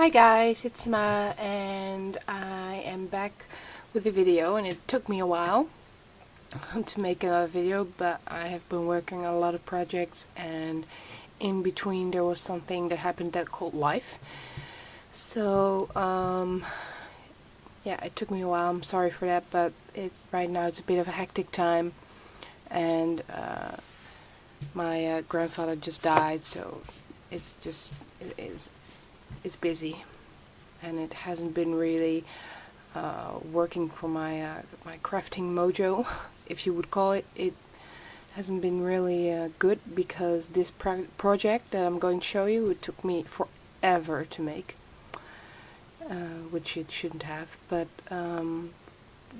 Hi guys, it's Ma and I am back with a video, and it took me a while to make another video, but I have been working on a lot of projects, and in between there was something that happened that called life. So yeah, it took me a while. I'm sorry for that, but right now it's a bit of a hectic time, and my grandfather just died, so it's busy, and it hasn't been really working for my crafting mojo, if you would call it. It hasn't been really good, because this project that I'm going to show you, it took me forever to make, which it shouldn't have. But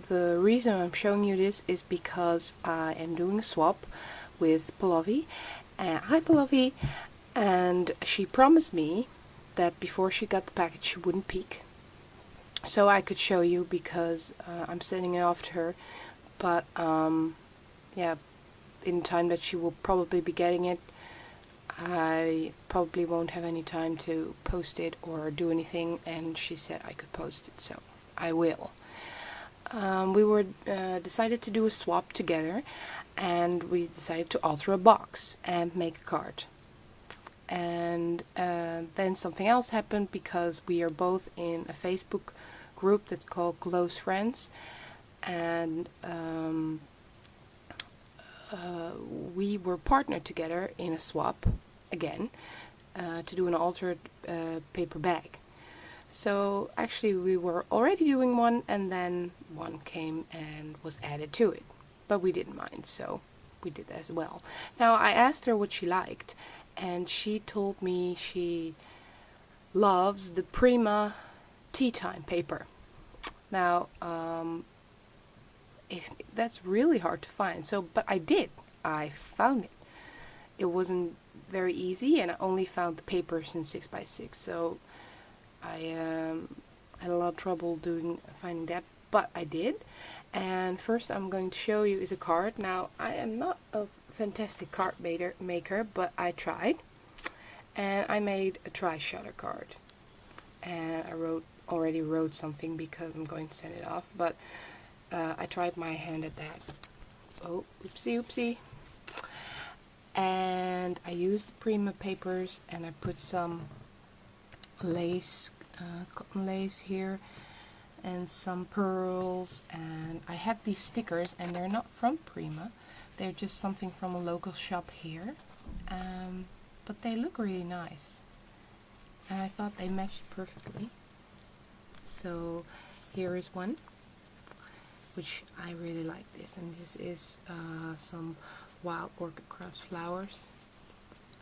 the reason I'm showing you this is because I am doing a swap with Pallavi. Hi Pallavi! And she promised me that before she got the package she wouldn't peek, so I could show you, because I'm sending it off to her. But yeah, in time that she will probably be getting it, I probably won't have any time to post it or do anything, and she said I could post it, so I will. We were decided to do a swap together, and we decided to alter a box and make a card. And then something else happened, because we are both in a Facebook group that's called Close Friends, and we were partnered together in a swap again, to do an altered paper bag. So actually we were already doing one, and then one came and was added to it, but we didn't mind, so we did as well. Now I asked her what she liked, and she told me she loves the Prima tea time paper. Now that's really hard to find, so but I found it. It wasn't very easy, and I only found the papers in 6x6, so I had a lot of trouble finding that, but I did. And first I'm going to show you is a card. Now I am not a fantastic card maker, but I tried, and I made a try-shutter card, and I already wrote something because I'm going to send it off, but I tried my hand at that. Oh, oopsie. And I used the Prima papers, and I put some lace, cotton lace here, and some pearls, and I had these stickers, and they're not from Prima, they're just something from a local shop here, but they look really nice, and I thought they matched perfectly. So here is one, which I really like this, and this is some wild orchid cross flowers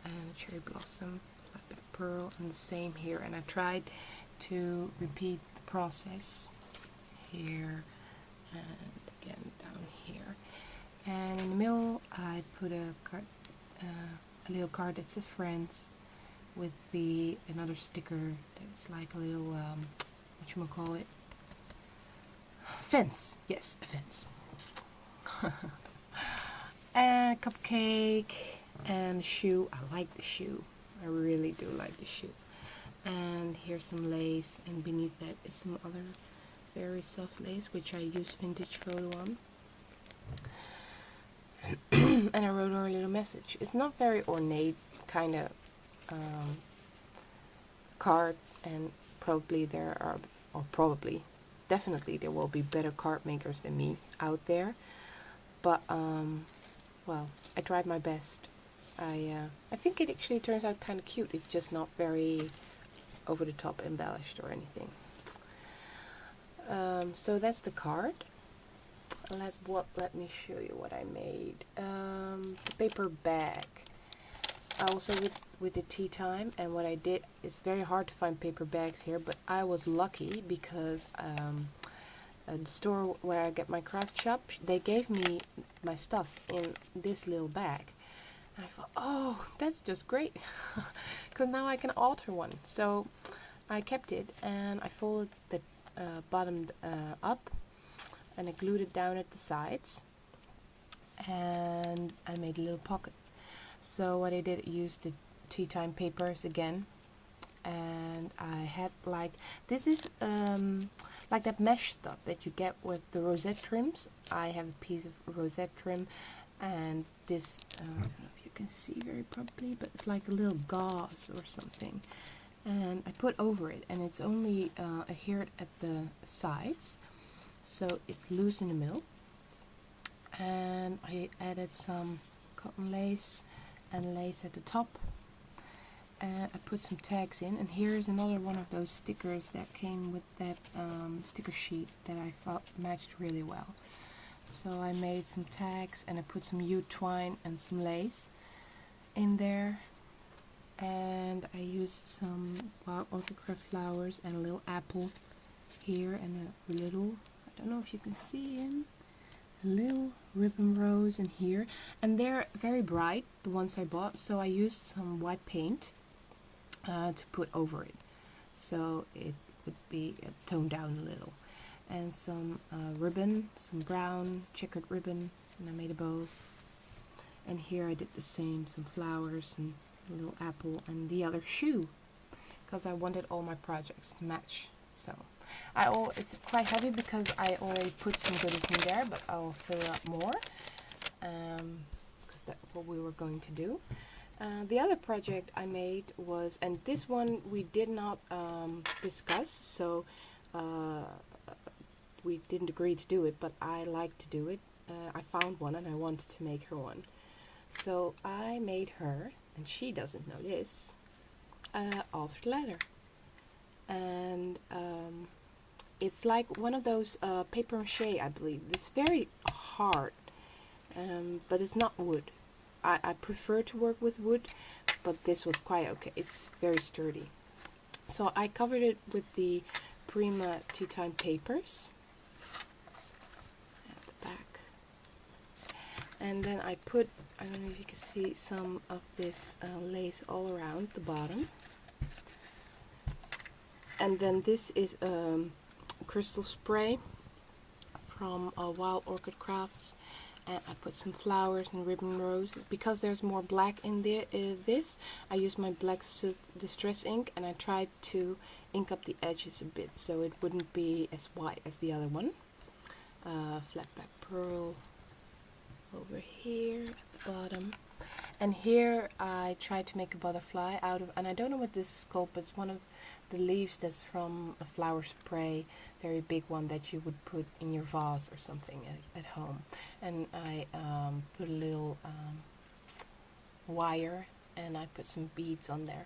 and a cherry blossom, like the pearl, and the same here. And I tried to repeat the process here and again down here, and in the middle I put a little card that says friends, with another sticker that's like a little whatchamacallit, fence. Yes, a fence. And a cupcake and a shoe. I like the shoe. I really do like the shoe. And here's some lace, and beneath that is some other very soft lace, which I use vintage photo on. And I wrote her a little message. It's not very ornate kind of card, and probably definitely there will be better card makers than me out there, but well, I tried my best. I think it actually turns out kind of cute. It's just not very over the top embellished or anything. So that's the card. Let me show you what I made. The paper bag. Also with the tea time, and what I did, it's very hard to find paper bags here, but I was lucky because the store where I get my craft shop, they gave me my stuff in this little bag. And I thought, oh, that's just great, because now I can alter one. So I kept it, and I folded the bottom up, and I glued it down at the sides, and I made a little pocket. So what I did, I used the tea time papers again, and I had like, this is like that mesh stuff that you get with the rosette trims. I have a piece of rosette trim, and this, I don't know if you can see very properly, but it's like a little gauze or something, and I put over it, and it's only adhered at the sides, so it's loose in the middle. And I added some cotton lace and lace at the top, and I put some tags in, and here's another one of those stickers that came with that sticker sheet that I thought matched really well. So I made some tags, and I put some jute twine and some lace in there, and I used some wild orchid craft flowers and a little apple here, and a little, I don't know if you can see him, a little ribbon rose in here, and they're very bright, the ones I bought, so I used some white paint to put over it, so it would be toned down a little, and some ribbon, some brown checkered ribbon, and I made a bow. And here I did the same, some flowers and a little apple and the other shoe, because I wanted all my projects to match. So it's quite heavy because I already put some goodies in there, but I'll fill up more because that's what we were going to do. The other project I made was, and this one we did not discuss, so we didn't agree to do it, but I like to do it. I found one and I wanted to make her one. So I made her, and she doesn't know this, altered leather. And it's like one of those paper mache, I believe. It's very hard, but it's not wood. I prefer to work with wood, but this was quite okay. It's very sturdy. So I covered it with the Prima thyme papers at the back. And then I put, I don't know if you can see, some of this lace all around the bottom. And then this is crystal spray from Wild Orchid Crafts, and I put some flowers and ribbon roses. Because there's more black in this, I used my black distress ink, and I tried to ink up the edges a bit so it wouldn't be as white as the other one. Flat back pearl over here at the bottom. And here I tried to make a butterfly out of, and I don't know what this is called, but it's one of the leaves that's from a flower spray, very big one that you would put in your vase or something at home. And I put a little wire, and I put some beads on there,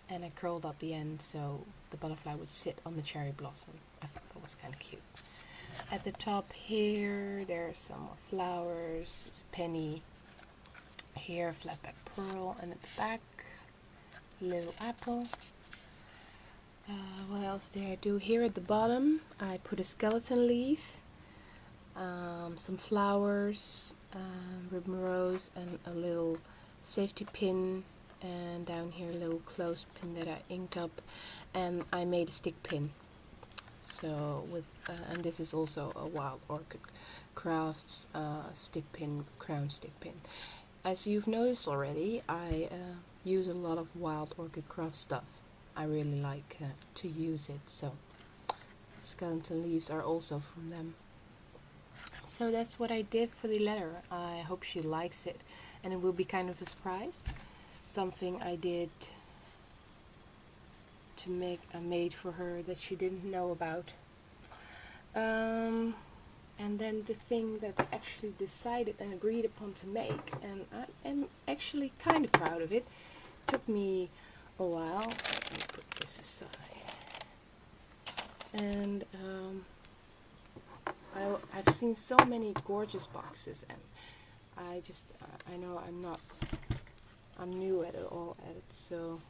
and I curled up the end so the butterfly would sit on the cherry blossom. I thought that was kind of cute. At the top here, there's some more flowers. It's a penny. Here, flat back pearl, and at the back, little apple. What else did I do? Here at the bottom, I put a skeleton leaf, some flowers, ribbon rose, and a little safety pin, and down here a little clothespin that I inked up, and I made a stick pin. So with and this is also a Wild Orchid Crafts stick pin, crown stick pin. As you've noticed already, I use a lot of Wild Orchid Craft stuff. I really like to use it, so skeleton leaves are also from them. So that's what I did for the letter. I hope she likes it, and it will be kind of a surprise. Something I did to make a made for her that she didn't know about. And then the thing that I actually decided and agreed upon to make, and I am actually kind of proud of it. Took me a while. Let me put this aside. And I've seen so many gorgeous boxes, and I just I know I'm new at it all, so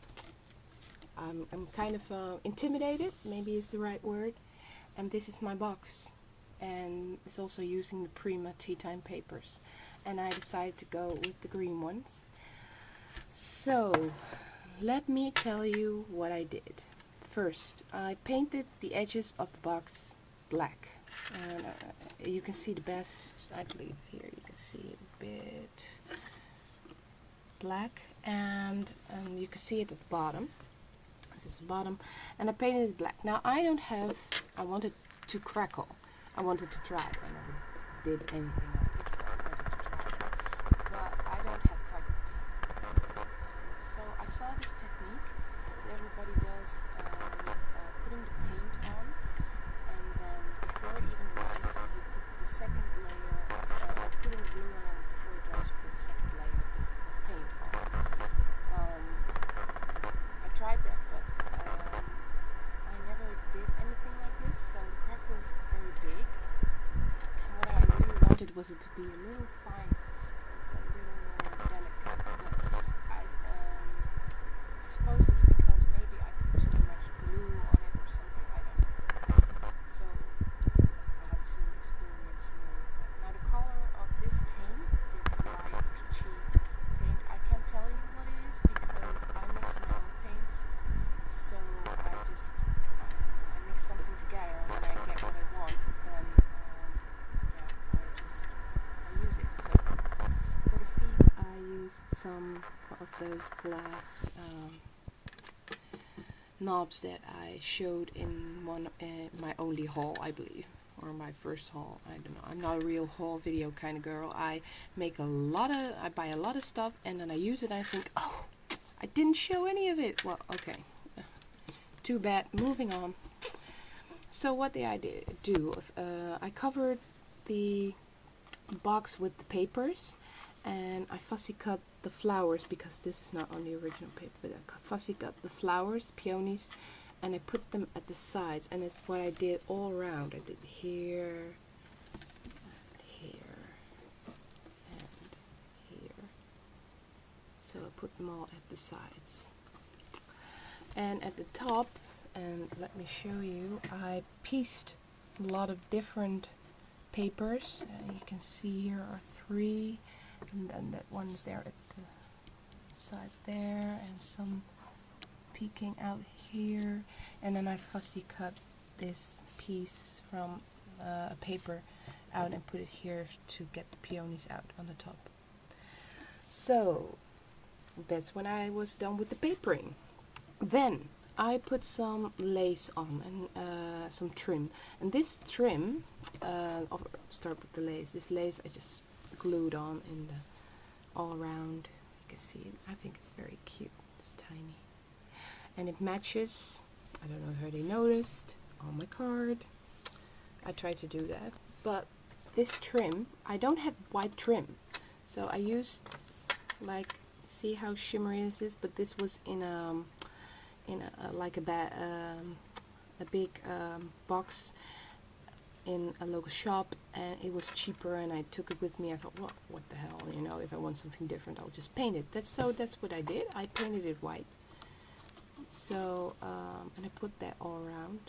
I'm kind of intimidated, maybe is the right word. And this is my box, and it's also using the Prima thyme papers, and I decided to go with the green ones. So let me tell you what I did. First, I painted the edges of the box black, and you can see the best, I believe here you can see it a bit black, and you can see it at the bottom. at the bottom, and I painted it black. Now I don't have, I wanted to crackle. I wanted to try it. I never did anything like this, so I wanted to try it. But I don't have crackle paint. So I saw this technique that everybody does with putting the paint on, and then before it even dries, you put the second layer, putting glue on it before it dries, you put the second layer of paint on. I tried that, but I never did anything like this, so the crack was very big. And what I really wanted was it to be a little fine, a little more delicate. But I suppose it's because maybe I put too much glue on it or something, I don't know. So I had to experiment some more with that. Now the color of this paint, this light peachy paint, I can't tell you what it is because I mix my own paints. So I just I mix something together, and when I get what I want, then I use it. So for the feet, I used some of those glass knobs that I showed in one my only haul, I believe, or my first haul. I don't know. I'm not a real haul video kind of girl. I buy a lot of stuff, and then I use it, and I think, oh, I didn't show any of it. Well, okay, too bad. Moving on. So what did I do? I covered the box with the papers, and I fussy cut the flowers because this is not on the original paper. But I fussy cut the flowers, the peonies, and I put them at the sides, and it's what I did all around. I did here, and here, and here. So I put them all at the sides. And at the top, and let me show you, I pieced a lot of different papers. You can see here are 3, and then that one's there at the side there, and some peeking out here, and then I fussy cut this piece from a paper out and put it here to get the peonies out on the top. So that's when I was done with the papering. Then I put some lace on and some trim, and this trim, I'll start with the lace. This lace I just glued on in the all around. You can see it. I think it's very cute. It's tiny, and it matches. I don't know if they noticed on my card. I tried to do that, but this trim, I don't have white trim, so I used, like, see how shimmery this is, but this was in a like a big box in a local shop, and it was cheaper, and I took it with me. I thought, what the hell, you know, if I want something different, I'll just paint it. That's what I did. I painted it white. So and I put that all around.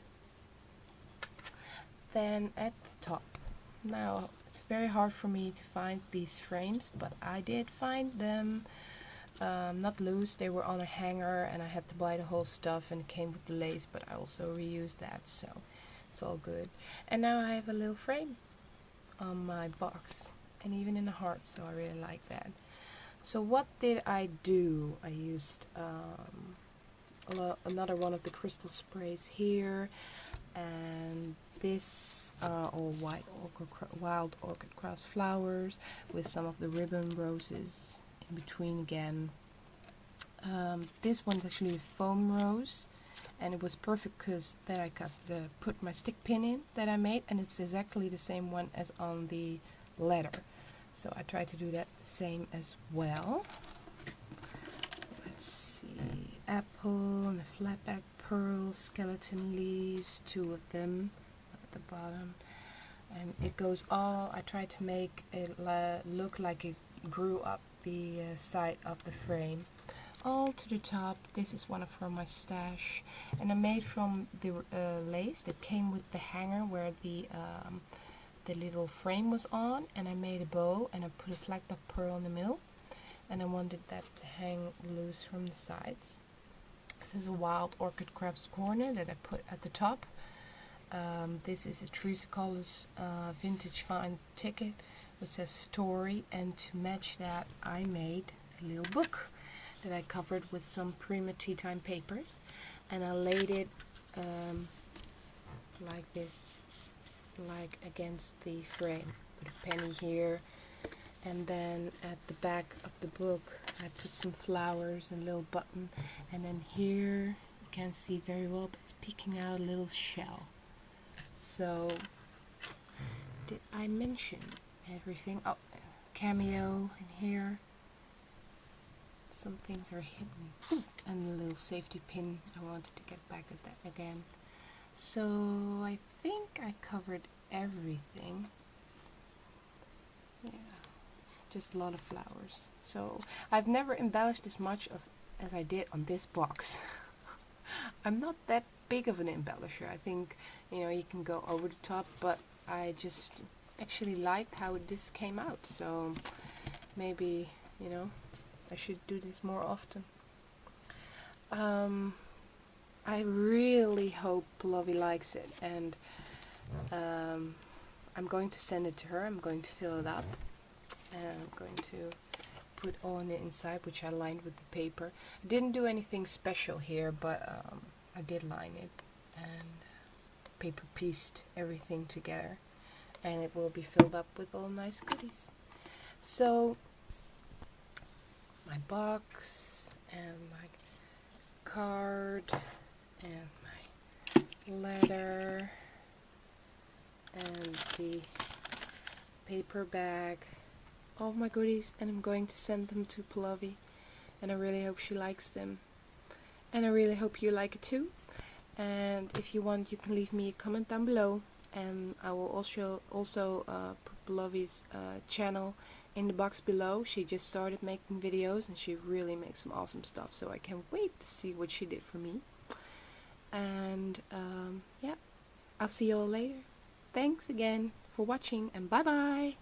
Then at the top, now it's very hard for me to find these frames, but I did find them. Not loose, they were on a hanger, and I had to buy the whole stuff, and it came with the lace, but I also reused that, so it's all good. And now I have a little frame on my box, and even in the heart, so I really like that. So what did I do? I used another one of the crystal sprays here, and this all white wild orchid cross flowers with some of the ribbon roses in between again. This one's actually a foam rose, and it was perfect because then I could put my stick pin in that I made, and it's exactly the same one as on the letter. So I tried to do that the same as well. Let's see, apple and a flatback pearl, skeleton leaves, 2 of them at the bottom, and it goes all. I tried to make it look like it grew up the side of the frame all to the top. This is one from my stash, and I made from the lace that came with the hanger where the little frame was on, and I made a bow, and I put a flatback pearl in the middle, and I wanted that to hang loose from the sides. This is a wild orchid crafts corner that I put at the top. This is a Teresa Collins vintage fine ticket which says story, and to match that I made a little book that I covered with some Prima tea time papers, and I laid it like this, like against the frame, with a penny here, and then at the back of the book I put some flowers and a little button, and then here you can't see very well but it's peeking out a little shell. So did I mention everything? Oh, cameo in here. Some things are hidden. Ooh, and a little safety pin. I wanted to get back at that again. So I think I covered everything. Yeah, just a lot of flowers. So I've never embellished as much as I did on this box. I'm not that big of an embellisher. I think, you know, you can go over the top, but I just actually liked how this came out. So maybe, you know, I should do this more often. I really hope Pallavi likes it, and I'm going to send it to her. I'm going to fill it up, and I'm going to put on the inside, which I lined with the paper. I didn't do anything special here, but I did line it and paper pieced everything together, and it will be filled up with all nice goodies. So my box and my card and my letter and the paper bag, all my goodies, and I'm going to send them to Pallavi, and I really hope she likes them, and I really hope you like it too. And if you want, you can leave me a comment down below, and I will also put Pallavi's channel in the box below. She just started making videos and she really makes some awesome stuff, so I can't wait to see what she did for me. And yeah, I'll see you all later. Thanks again for watching, and bye bye.